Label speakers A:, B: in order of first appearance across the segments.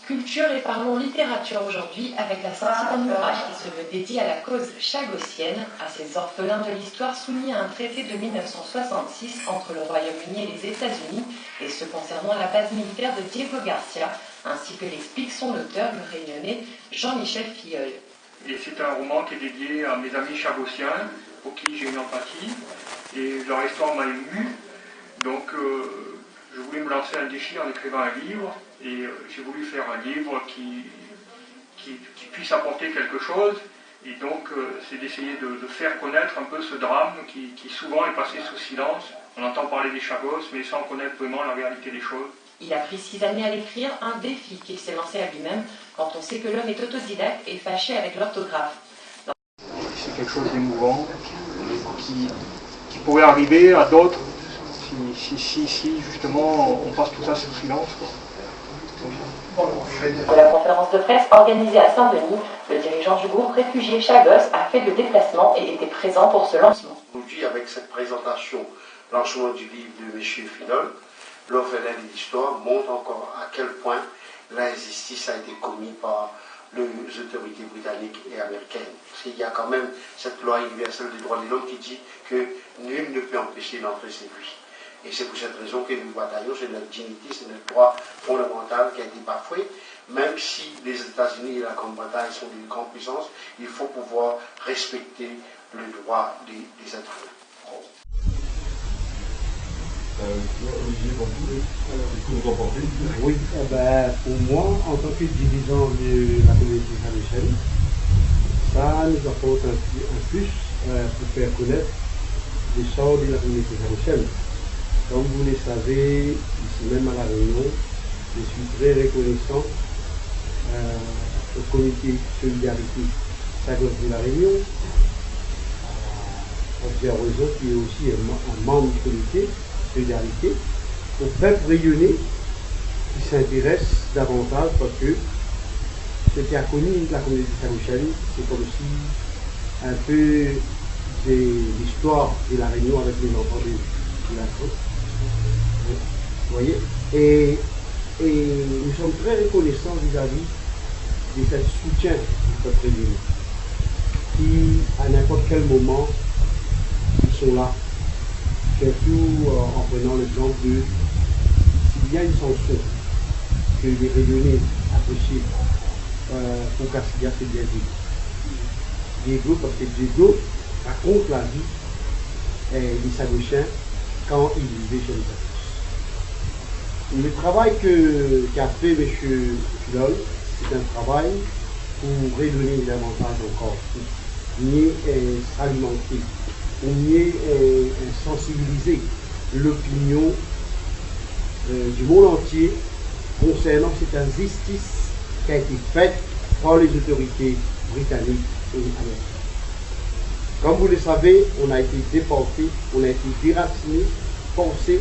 A: Culture et parlons littérature aujourd'hui avec la sortie d'un ouvrage qui se veut dédié à la cause chagossienne, à ces orphelins de l'histoire soumis à un traité de 1966 entre le Royaume-Uni et les États-Unis, et ce concernant la base militaire de Diego Garcia, ainsi que l'explique son auteur, le Réunionnais Jean-Michel Filleul.
B: Et c'est un roman qui est dédié à mes amis chagossiens, pour qui j'ai une empathie, et leur histoire m'a ému, donc je voulais me lancer un défi en écrivant un livre, et j'ai voulu faire un livre qui puisse apporter quelque chose, et donc c'est d'essayer de faire connaître un peu ce drame qui souvent est passé sous silence. On entend parler des Chagos, mais sans connaître vraiment la réalité des choses.
A: Il a pris 6 années à l'écrire, un défi qu'il s'est lancé à lui-même, quand on sait que l'homme est autodidacte et fâché avec l'orthographe.
B: C'est quelque chose d'émouvant, qui pourrait arriver à d'autres, si justement on passe tout ça sous silence.
A: De la conférence de presse organisée à Saint-Denis, le dirigeant du groupe réfugié Chagos a fait le déplacement et était présent pour ce lancement.
C: Aujourd'hui, avec cette présentation, lancement du livre de M. Filleul, l'orphelin de l'histoire montre encore à quel point l'injustice a été commise par les autorités britanniques et américaines. Parce qu'il y a quand même cette loi universelle des droits de l'homme qui dit que nul ne peut empêcher l'entrée chez lui. Et c'est pour cette raison que nous bataillons, c'est notre dignité, c'est notre droit fondamental qui a été bafoué. Même si les États-Unis et la Grande-Bretagne sont des grandes puissances, il faut pouvoir respecter le droit des êtres humains.
D: Olivier Bambou, qu'est-ce que vous en pensez?
E: Oui, pour moi, en tant que dirigeant de la communauté chagossienne, ça nous apporte un plus pour faire connaître l'essor de la communauté chagossienne. Comme vous le savez, ici même à La Réunion, je suis très reconnaissant au comité Solidarité Chagos de La Réunion, Pierre Roison, qui est aussi un membre du comité Solidarité, au peuple réunionnais qui s'intéresse davantage parce que ce qui a connu la communauté chagossienne, c'est comme si un peu l'histoire de La Réunion avec les enfants de la côte. Vous voyez, et nous sommes très reconnaissants vis-à-vis de ce soutien du peuple réunionnais qui, à n'importe quel moment, ils sont là. Surtout en prenant l'exemple de s'il y a une sanction que les Réunionnais apprécient pour Cassia, c'est bien Diego, parce que Diego raconte la vie des Chagossiens quand il vivait chez les Chagos. Le travail qu'a fait M. Filleul, c'est un travail pour redonner davantage encore, pour mieux s'alimenter, pour mieux sensibiliser l'opinion du monde entier concernant cette injustice qui a été faite par les autorités britanniques et américaines. Comme vous le savez, on a été déporté, on a été déraciné, forcé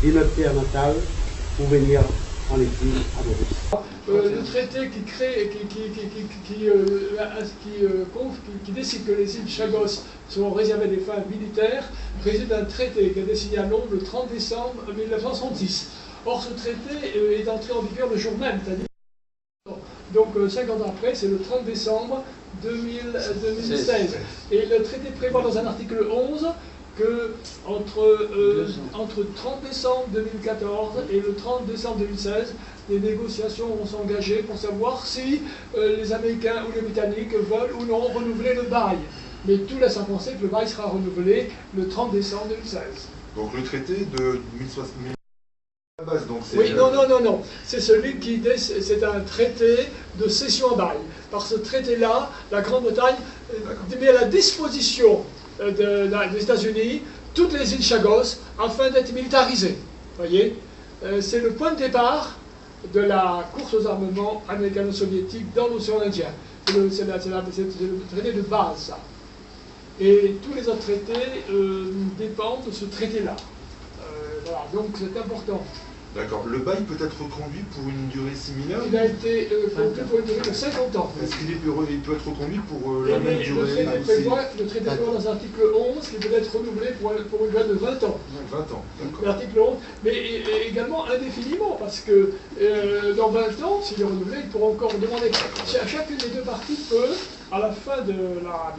E: de notre terre natale pour venir en exil à Maurice.
F: Le traité qui décide que les îles Chagos sont réservées des fins militaires résulte d'un traité qui a été signé à Londres le 30 décembre 1966. Or, ce traité est entré en vigueur le jour même, c'est-à-dire donc 5 ans après, c'est le 30 décembre 2016. Et le traité prévoit dans un article 11 que entre 30 décembre 2014 et le 30 décembre 2016, des négociations vont s'engager pour savoir si les Américains ou les Britanniques veulent ou non renouveler le bail. Mais tout laisse à penser que le bail sera renouvelé le 30 décembre 2016.
D: Donc le traité de 1060.
F: Oui, non. C'est celui qui... C'est un traité de cession à bail. Par ce traité-là, la Grande-Bretagne met à la disposition des États-Unis toutes les îles Chagos afin d'être militarisées. Voyez, c'est le point de départ de la course aux armements américano-soviétiques dans l'océan Indien. C'est le traité de base, ça. Et tous les autres traités dépendent de ce traité-là. Voilà, donc c'est important.
D: D'accord. Le bail peut être reconduit pour une durée similaire?
F: Il a été pour une durée de 50 ans.
D: Est-ce qu'il peut être reconduit pour la même durée?
F: Le traité prévoit dans l'article 11 qu'il peut être renouvelé pour une durée de 20 ans.
D: 20 ans, d'accord.
F: L'article 11, mais également également indéfiniment, parce que dans 20 ans, s'il est renouvelé, ils pourront encore demander. Chacune des deux parties peut, à la fin du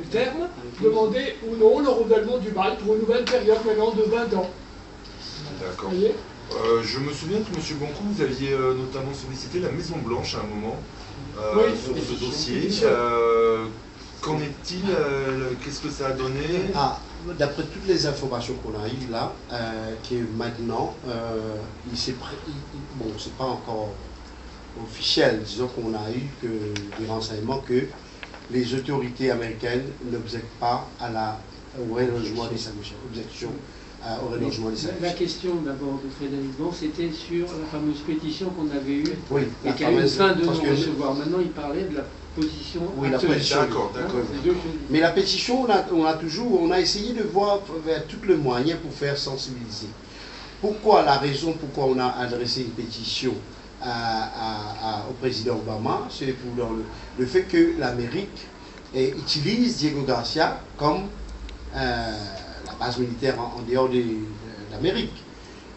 F: terme, demander ou non le renouvellement du bail pour une nouvelle période maintenant de 20 ans.
G: D'accord. Je me souviens que M. Boncourt, vous aviez notamment sollicité la Maison Blanche à un moment sur ce dossier. Qu'en est-il? Qu'est-ce que ça a donné?
C: D'après toutes les informations qu'on a eues là, qui est maintenant, bon, c'est pas encore officiel, disons qu'on a eu des renseignements que les autorités américaines n'objectent pas au relogement des Sagossiens. Objection au relogement des Sagossiens.
H: La question d'abord de Frédéric Bon, c'était sur la fameuse pétition qu'on avait eue et qui a eu une fin de non-recevoir. Maintenant, il parlait de la position actuelle.
G: D'accord.
C: Mais la pétition, on a essayé de voir vers tous les moyens pour faire sensibiliser. Pourquoi on a adressé une pétition au président Obama, c'est pour le fait que l'Amérique utilise Diego Garcia comme la base militaire en dehors de l'Amérique.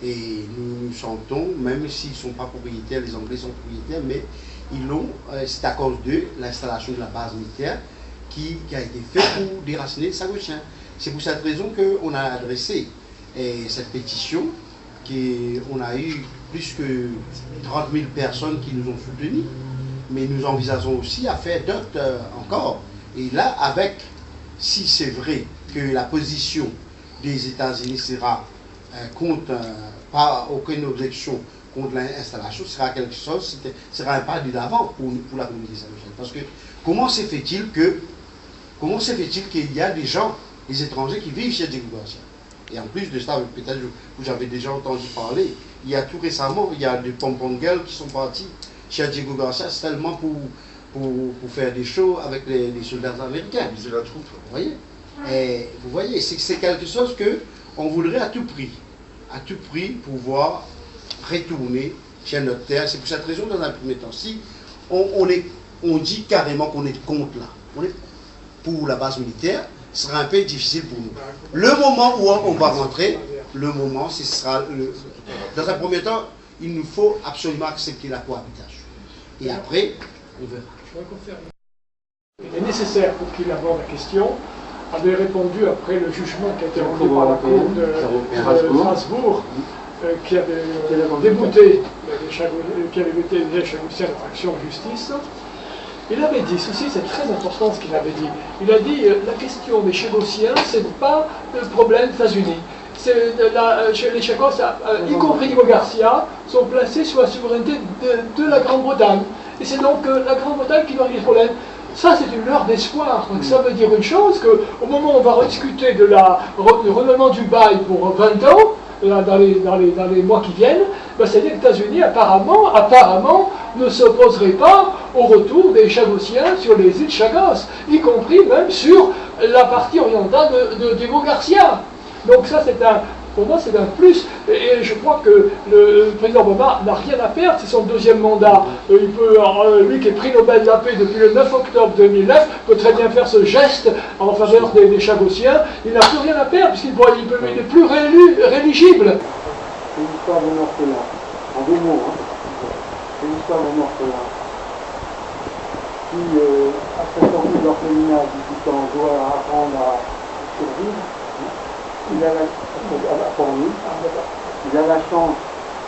C: Et nous sentons, même s'ils ne sont pas propriétaires, les Anglais sont propriétaires, mais c'est à cause de l'installation de la base militaire qui a été faite pour déraciner les Sagossiens. C'est pour cette raison qu'on a adressé cette pétition, on a eu plus que 30 000 personnes qui nous ont soutenus, mais nous envisageons aussi à faire d'autres encore. Et là, si c'est vrai que la position des États-Unis sera pas aucune objection contre l'installation, sera quelque chose, sera un pas de l'avant pour la communauté sagossienne. Parce que comment se fait-il qu'il y a des gens, des étrangers qui vivent chez Diego Garcia? Et en plus de ça, peut-être vous avez déjà entendu parler, il y a tout récemment, il y a des pom-pom girls qui sont partis chez Diego Garcia seulement pour faire des shows avec les soldats américains.
G: C'est la troupe.
C: Vous voyez? Et vous voyez, c'est quelque chose qu'on voudrait à tout prix pouvoir retourner chez notre terre. C'est pour cette raison, dans un premier temps, si on dit carrément qu'on est contre là, on est pour la base militaire, ce sera un peu difficile pour nous. Le moment où on va rentrer, ce sera dans un premier temps, il nous faut absolument accepter la cohabitation. Et après, on verra.
F: Il est nécessaire pour qu'il aborde la question, avait répondu après le jugement qui a été rendu par la Cour de Strasbourg, qui avait débouté les Chagossiens de l'action de justice. Il avait dit, ceci c'est très important ce qu'il avait dit, il a dit la question des Chagossiens, ce n'est pas le problème des États-Unis. Les Chagos, y compris Diego Garcia, sont placés sous la souveraineté de la Grande-Bretagne. Et c'est donc la Grande-Bretagne qui doit régler le problème. Ça, c'est une lueur d'espoir. Donc ça veut dire une chose, qu'au moment où on va rediscuter du renouvellement du bail pour 20 ans, dans les mois qui viennent, c'est-à-dire que les États-Unis, apparemment, ne s'opposeraient pas au retour des Chagossiens sur les îles Chagos, y compris même sur la partie orientale de Diego Garcia. Donc ça, pour moi, c'est un plus. Et je crois que le président Obama n'a rien à perdre, c'est son deuxième mandat. Lui qui est prix Nobel de la paix depuis le 9 octobre 2009, peut très bien faire ce geste en faveur des Chagossiens. Il n'a plus rien à perdre, puisqu'il n'est plus rééligible.
I: C'est l'histoire d'un orphelin. En deux mots, c'est l'histoire d'un orphelin qui, après sortir de l'orphelinat à 18 ans, doit apprendre à survivre. Il a la chance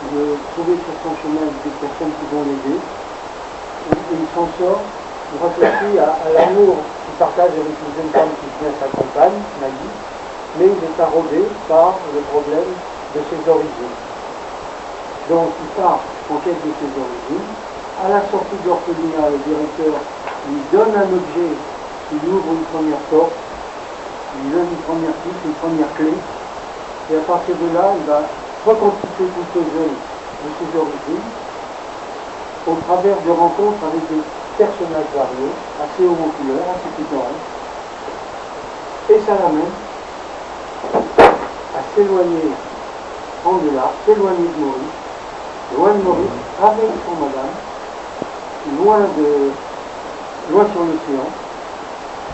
I: de trouver sur son chemin des personnes qui vont l'aider. Et il s'en sort grâce aussi à l'amour qu'il partage avec une jeune femme qui devient sa compagne, Maggie, mais il est arrobé par le problème de ses origines. Donc il part en quête de ses origines. À la sortie de l'orphelinat, le directeur lui donne un objet qui lui ouvre une première porte. Il donne une première piste, une première clé, et à partir de là, il va reconstituer tout le jeu de ses origines au travers de rencontres avec des personnages variés, assez homoculaires, assez pittoresques, et ça l'amène à s'éloigner de là, s'éloigner de Maurice, loin de Maurice, avec son madame, loin sur l'océan,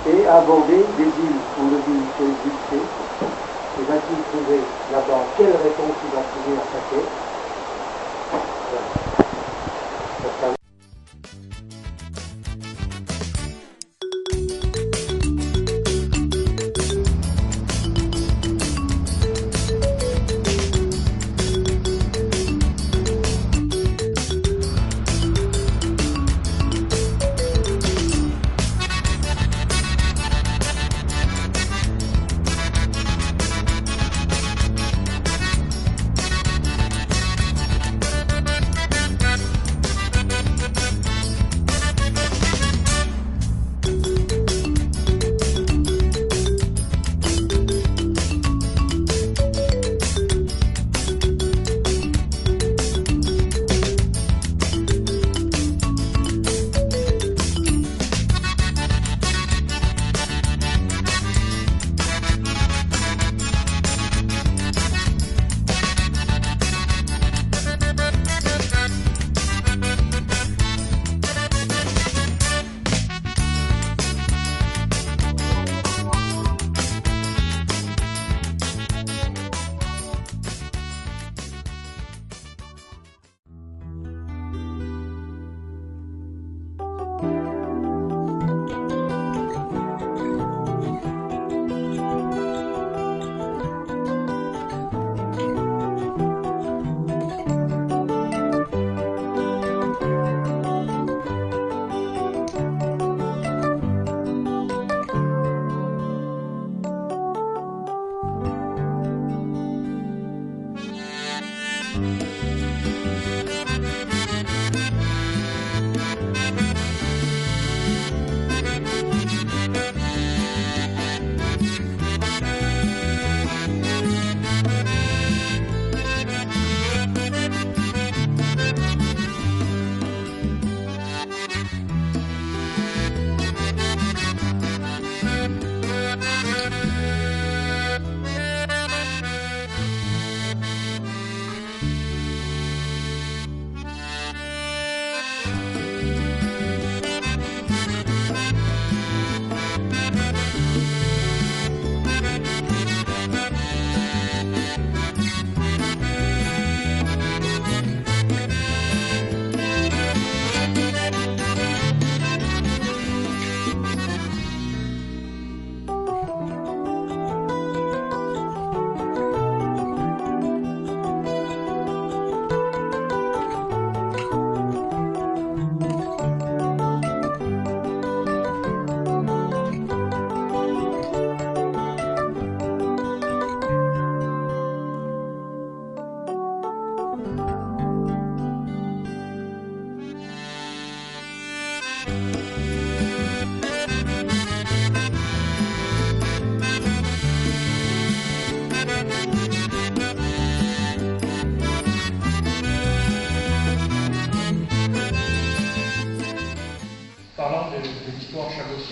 I: et à aborder des îles, on le dit, c'est l'île et va-t-il trouver là-bas quelle réponse il va trouver à sa quête?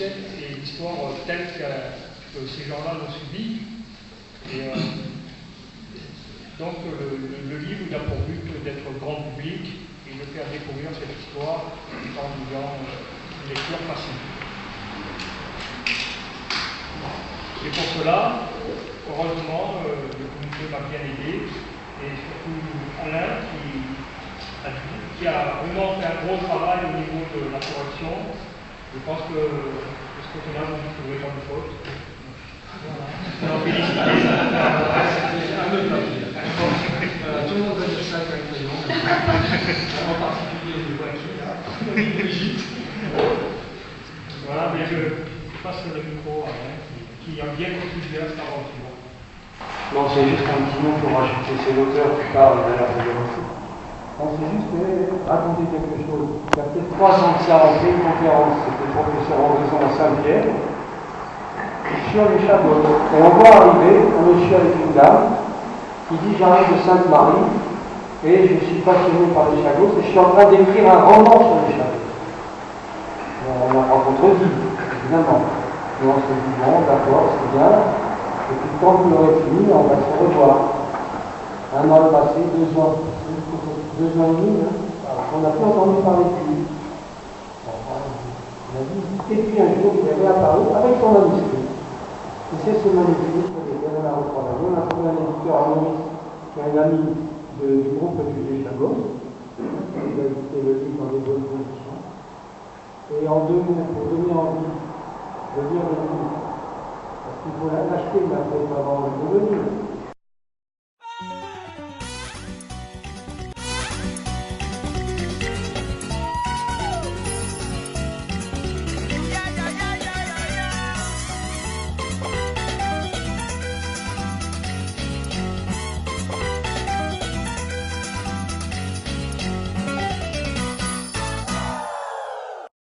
B: chagossienne et l'histoire telle que ces gens-là l'ont subie. Et donc le livre il a pour but d'être grand public et de faire découvrir cette histoire en disant une lecture facile. Et pour cela, heureusement, le comité m'a bien aidé, et surtout Alain qui a vraiment fait un gros travail au niveau de la correction. Je pense que de ce côté-là, vous ne trouverez pas de faute. Voilà. Félicitations.
F: Tout le monde va dire ça quand même, en particulier les Joachim, Brigitte.
B: Voilà, mais je passe le micro à Alain qui a bien contribué à cette aventure.
I: Non, c'est juste un petit mot pour rajouter, c'est l'auteur qui parle de la photographie. Non, c'est juste raconter quelque chose. Il y a peut-être 3 ans de ça, on fait une conférence, c'était le professeur Henrison à Saint-Pierre, sur les chabots. Et on voit arriver un monsieur avec une dame qui dit j'arrive de Sainte-Marie et je suis passionné par les chabots et je suis en train d'écrire un roman sur les chabots. On a rencontré évidemment. Et on se dit bon, d'accord, c'est bien. Et puis quand vous l'aurez fini, on va se revoir. Un an passé, 2 ans. 2 ans et demi, hein. On n'a plus entendu parler de lui. On a dit, et puis un jour, il est réapparu avec son manuscrit. Et c'est ce manuscrit sur lequel on a retravaillé. On a trouvé un éditeur à Maurice, qui est un ami du groupe Réfugiés Chagos. Il a édité le livre dans des bonnes conditions. Et en 2 mots, pour donner envie de lire le livre, parce qu'il faut l'acheter, mais après, il faut avoir envie de venir.